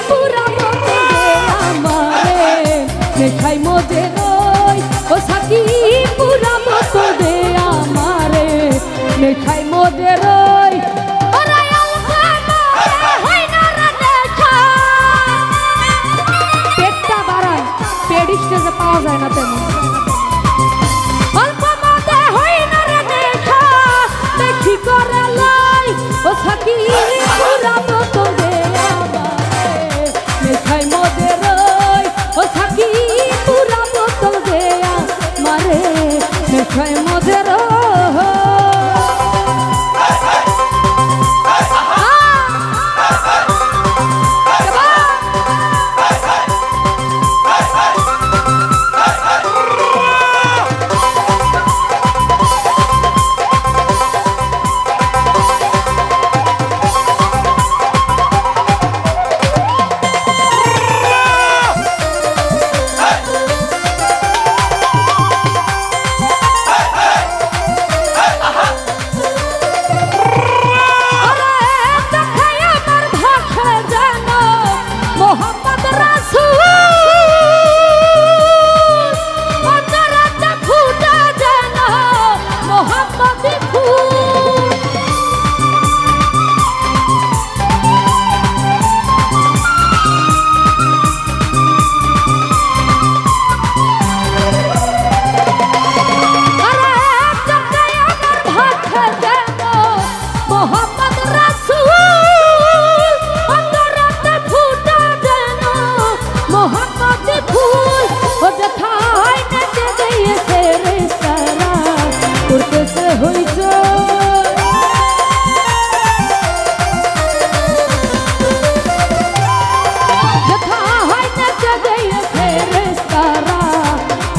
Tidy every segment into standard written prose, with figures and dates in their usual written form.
পুরা মতে আমারে নেশাই মজে রই ও সাকি পুরা মতো দে আমারে নেশাই মজে রই পেটটা বাড়ায় পেট স্টেজে পাওয়া যায় না তেমন অল্প মতে হই না রে নেশা দেখি করে লাই ও সাকি পুরা মতো দে আমারে নেশাই মজে রই ও সাকি পুরা মতো দে আমারে নেশাই মজে রই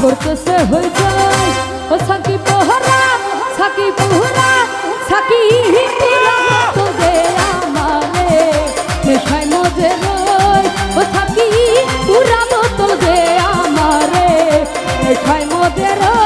করতেছে হই যায় ও সাকি পোহরা সাকি পোহরা সাকি পুরা মতো দে আমারে নেশাই মজে রই ও সাকি পুরা মতো দে আমারে নেশাই মজে রই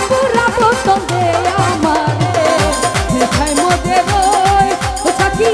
পুরা মতো দে আমারে নেশাই মজে রই ও সাকি